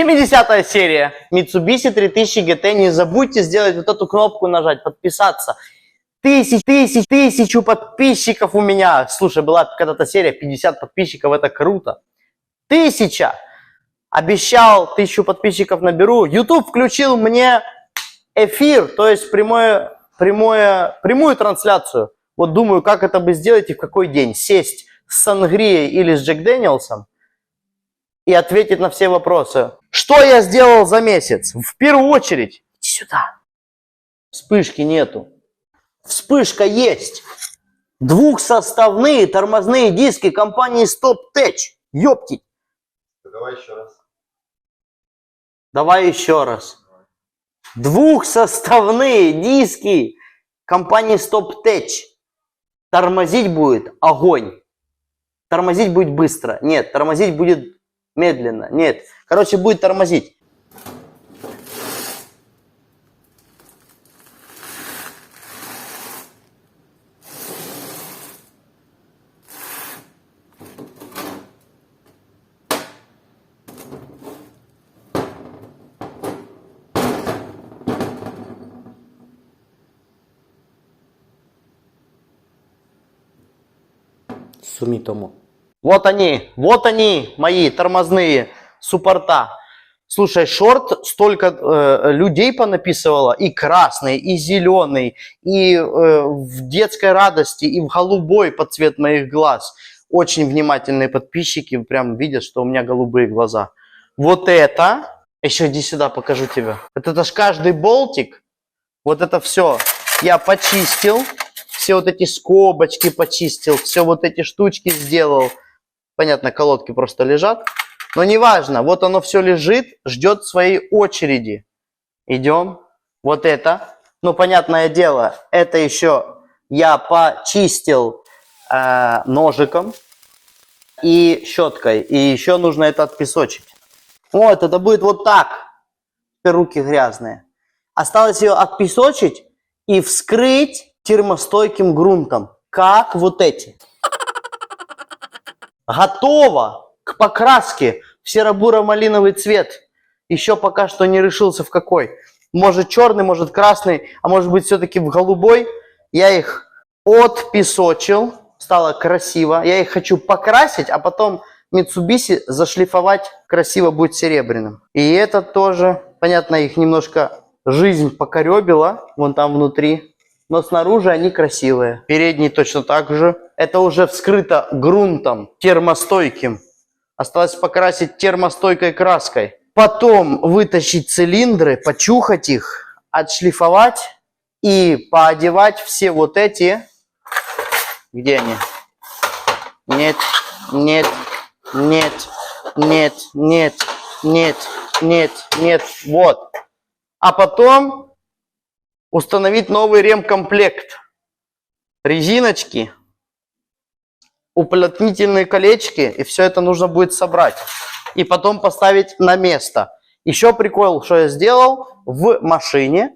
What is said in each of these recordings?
70-я серия. Mitsubishi 3000 GT. Не забудьте сделать вот эту кнопку нажать, подписаться. Тысячу подписчиков у меня. Слушай, была когда-то серия 50 подписчиков, это круто. 1000. Обещал 1000 подписчиков наберу. YouTube включил мне эфир, то есть прямую трансляцию. Вот думаю, как это бы сделать и в какой день. Сесть с Сангрией или с Джек Дэниелсом и ответить на все вопросы. Что я сделал за месяц? В первую очередь, иди сюда. Вспышки нету. Вспышка есть. Двухсоставные тормозные диски компании StopTech. Ёптить. Давай еще раз. Давай еще раз. Двухсоставные диски компании StopTech. Тормозить будет огонь. Тормозить будет быстро. Нет, тормозить будет медленно. Нет. Короче, будет тормозить. Сумитому. Вот они, мои тормозные суппорта. Слушай, шорт столько людей понаписывало, и красный, и зеленый, и в детской радости, и в голубой под цвет моих глаз. Очень внимательные подписчики прям видят, что у меня голубые глаза. Вот это, еще иди сюда, покажу тебе. Это ж каждый болтик, вот это все я почистил. Все вот эти скобочки почистил, все вот эти штучки сделал. Понятно, колодки просто лежат. Но неважно, вот оно все лежит, ждет своей очереди. Идем. Вот это. Ну, понятное дело, это еще я почистил ножиком и щеткой. И еще нужно это отпесочить. Вот, это будет вот так. Теперь руки грязные. Осталось ее отпесочить и вскрыть термостойким грунтом, как вот эти. Готово к покраске в серо-буро-малиновый цвет. Еще пока что не решился в какой. Может черный, может красный, а может быть все-таки в голубой. Я их отпесочил, стало красиво. Я их хочу покрасить, а потом Mitsubishi зашлифовать, красиво будет серебряным. И это тоже, понятно, их немножко жизнь покоребила, вон там внутри. Но снаружи они красивые. Передний точно так же. Это уже вскрыто грунтом термостойким. Осталось покрасить термостойкой краской. Потом вытащить цилиндры, почухать их, отшлифовать и поодевать все вот эти. Где они? Нет, нет, нет, нет, нет, нет, нет, нет. Вот. А потом установить новый ремкомплект. Резиночки, уплотнительные колечки, и все это нужно будет собрать. И потом поставить на место. Еще прикол, что я сделал в машине.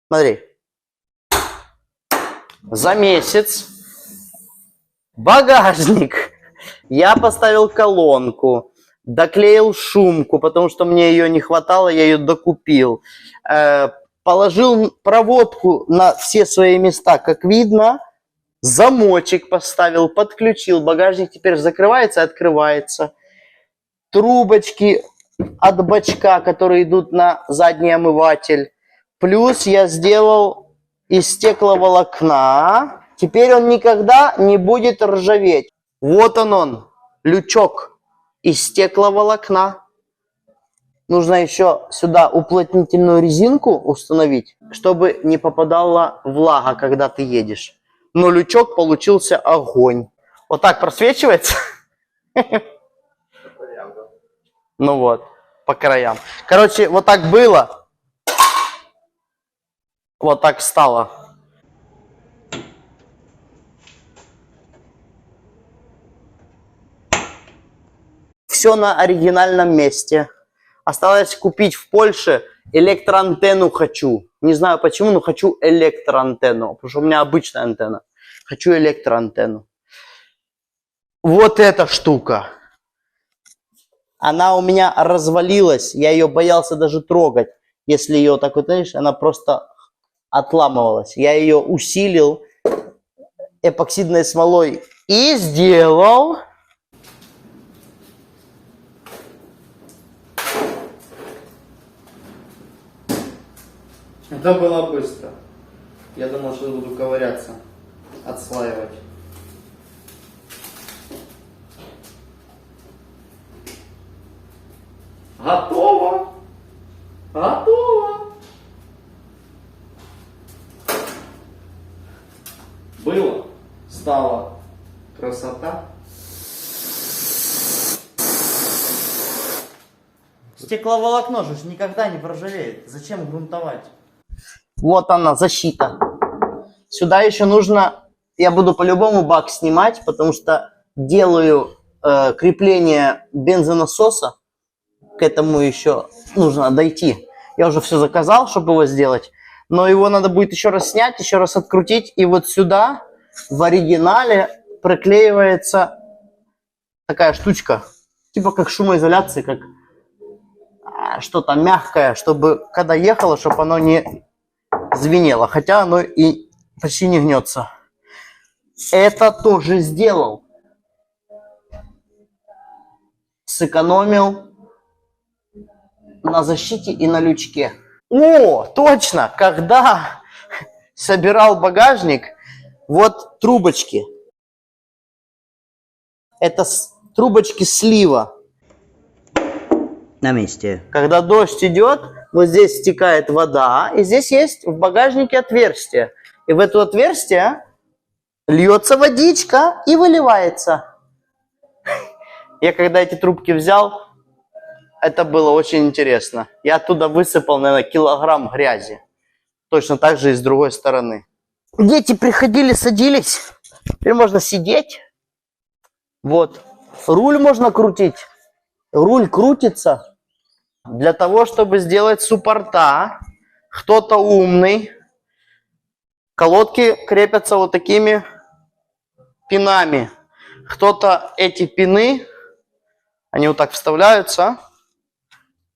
Смотри. За месяц багажник. Я поставил колонку, доклеил шумку, потому что мне ее не хватало, я ее докупил. Положил проводку на все свои места, как видно. Замочек поставил, подключил. Багажник теперь закрывается и открывается. Трубочки от бачка, которые идут на задний омыватель. Плюс я сделал из стекловолокна. Теперь он никогда не будет ржаветь. Вот он, лючок из стекловолокна. Нужно еще сюда уплотнительную резинку установить, чтобы не попадала влага, когда ты едешь. Но лючок получился огонь. Вот так просвечивается. Ну вот, по краям. Короче, вот так было. Вот так стало. Все на оригинальном месте. Осталось купить в Польше электроантенну хочу. Не знаю почему, но хочу электроантенну. Потому что у меня обычная антенна. Хочу электроантенну. Вот эта штука. Она у меня развалилась. Я ее боялся даже трогать. Если ее так вот, знаешь, она просто отламывалась. Я ее усилил эпоксидной смолой и сделал... Это было быстро. Я думал, что буду ковыряться, отслаивать. Готово! Готово! Было, стало красота. Стекловолокно же никогда не проржавеет. Зачем грунтовать? Вот она, защита. Сюда еще нужно... Я буду по-любому бак снимать, потому что делаю крепление бензонасоса. К этому еще нужно дойти. Я уже все заказал, чтобы его сделать. Но его надо будет еще раз снять, еще раз открутить. И вот сюда в оригинале приклеивается такая штучка. Типа как шумоизоляция, как что-то мягкое, чтобы когда ехало, чтобы оно не звенело. Хотя оно и почти не гнется. Это тоже сделал. Сэкономил на защите и на лючке. О, точно! Когда собирал багажник, вот трубочки. Это трубочки слива. На месте. Когда дождь идет, вот здесь стекает вода, и здесь есть в багажнике отверстие. И в это отверстие льется водичка и выливается. Я когда эти трубки взял, это было очень интересно. Я оттуда высыпал, наверное, килограмм грязи. Точно так же и с другой стороны. Дети приходили, садились. Теперь можно сидеть. Вот. Руль можно крутить. Руль крутится. Для того, чтобы сделать суппорта, кто-то умный. Колодки крепятся вот такими пинами. Кто-то эти пины, они вот так вставляются.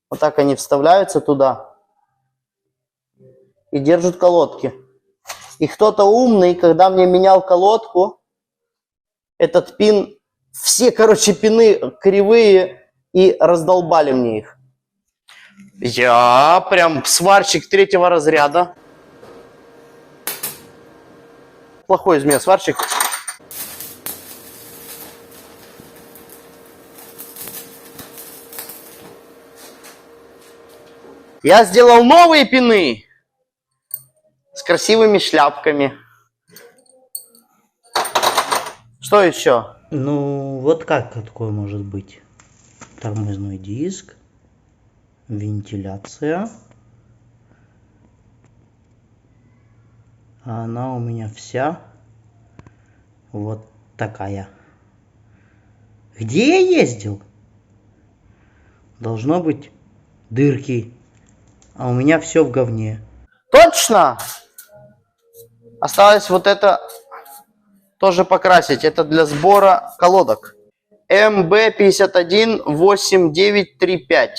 Вот так они вставляются туда и держат колодки. И кто-то умный, когда мне менял колодку, этот пин, все, короче, пины кривые, и раздолбали мне их. Я прям сварщик 3-го разряда. Плохой из меня сварщик. Я сделал новые пины с красивыми шляпками. Что еще? Ну, вот как такое может быть? Тормозной диск, вентиляция. А она у меня вся вот такая. Где я ездил? Должно быть дырки. А у меня все в говне. Точно! Осталось вот это тоже покрасить. Это для сбора колодок. МБ518935.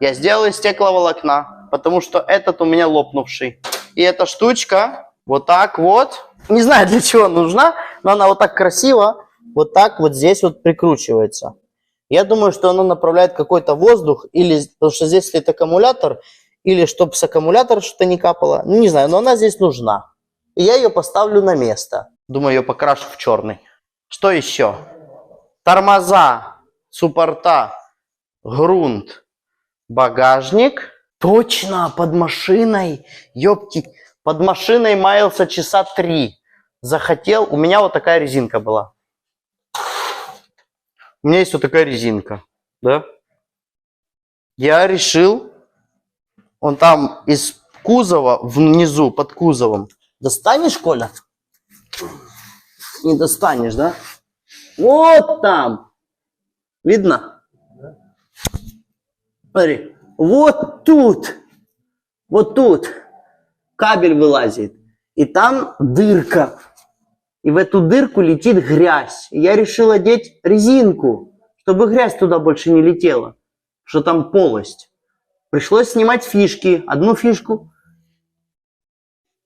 Я сделал из стекловолокна, потому что этот у меня лопнувший. И эта штучка вот так вот, не знаю для чего нужна, но она вот так красиво, вот так вот здесь вот прикручивается. Я думаю, что она направляет какой-то воздух, или потому что здесь стоит аккумулятор, или чтобы с аккумулятора что-то не капало. Ну, не знаю, но она здесь нужна. И я ее поставлю на место. Думаю, ее покрашу в черный. Что еще? Тормоза, суппорта, грунт, багажник. Точно, под машиной. Ёпки, под машиной маялся часа 3. Захотел, у меня вот такая резинка была. У меня есть вот такая резинка, да? Я решил, он там из кузова, внизу, под кузовом. Достанешь, Коля? Не достанешь, да? Вот там. Видно? Смотри, вот тут кабель вылазит. И там дырка. И в эту дырку летит грязь. И я решил одеть резинку, чтобы грязь туда больше не летела, что там полость. Пришлось снимать фишки. Одну фишку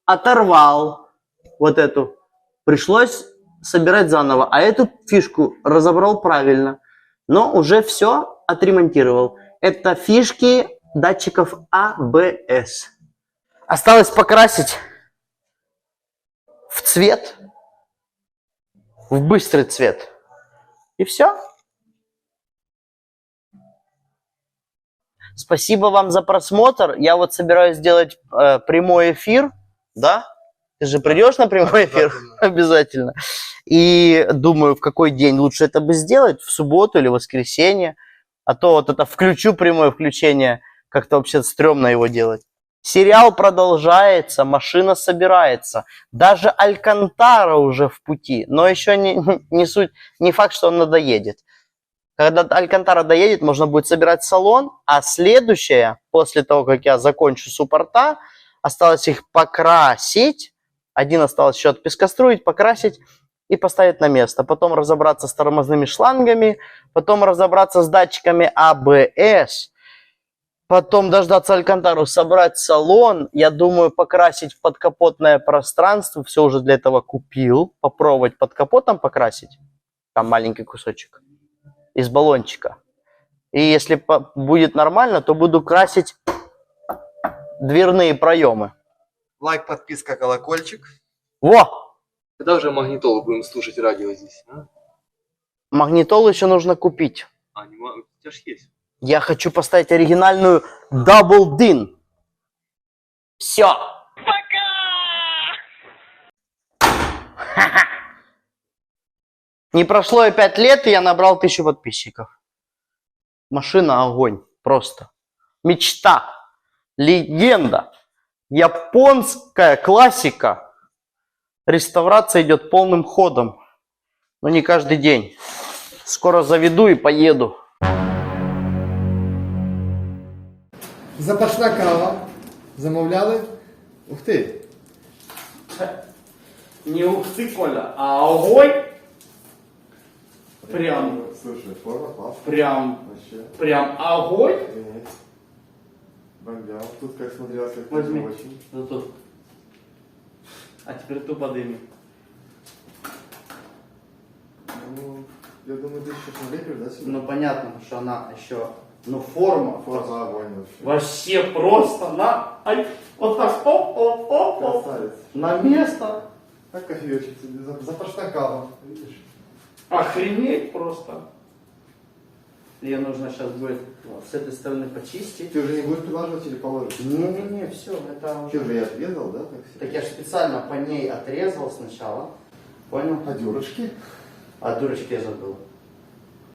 оторвал, вот эту. Пришлось собирать заново. А эту фишку разобрал правильно. Но уже все отремонтировал. Это фишки датчиков АБС. Осталось покрасить в цвет, в быстрый цвет. И все. Спасибо вам за просмотр. Я вот собираюсь сделать прямой эфир, да? Ты же придешь на прямой эфир? Обязательно. И думаю, в какой день лучше это бы сделать, в субботу или воскресенье. А то вот это включу прямое включение, как-то вообще стрёмно его делать. Сериал продолжается, машина собирается. Даже Алькантара уже в пути, но еще не суть, не факт, что он надоедет. Когда Алькантара доедет, можно будет собирать салон, а следующее, после того, как я закончу суппорта, осталось их покрасить. Один осталось еще отпескоструить, покрасить и поставить на место. Потом разобраться с тормозными шлангами, потом разобраться с датчиками АБС, потом дождаться Алькантару, собрать салон. Я думаю, покрасить подкапотное пространство. Все уже для этого купил. Попробовать под капотом покрасить. Там маленький кусочек из баллончика. И если будет нормально, то буду красить дверные проемы. Лайк, подписка, колокольчик. Во! Когда уже магнитолу будем слушать радио здесь, а? Магнитолу еще нужно купить. А, не могу, у тебя ж есть. Я хочу поставить оригинальную Double DIN. Все. Пока! Не прошло и 5 лет, и я набрал 1000 подписчиков. Машина огонь. Просто. Мечта. Легенда. Японская классика. Реставрация идет полным ходом. Но не каждый день. Скоро заведу и поеду. Запашна кава. Замовляли? Ух ти. Не ух ты, Коля, а огонь. Прям, Слушай, форма класс. прям, Вообще. прям огонь. Бомбял. Тут как смотрелось, как Возьми. очень. Ну тут. А теперь ту подыми. Ну, я думаю, ты сейчас налепишь, да, сюда? Ну понятно, что она еще, ну форма. Форма огонь вообще. Вообще просто на, ай, вот так, оп. Красавец. На место. Как кофеечек тебе? Запашна кава. Видишь? Охренеть просто. Ее нужно сейчас будет с этой стороны почистить. Ты уже не будешь прилаживать или положишь? Не, все, это Ты уже... уже и отрезал, да? Так, все? Так я же специально по ней отрезал сначала. Понял? А дюрочки? А дурочки я забыл.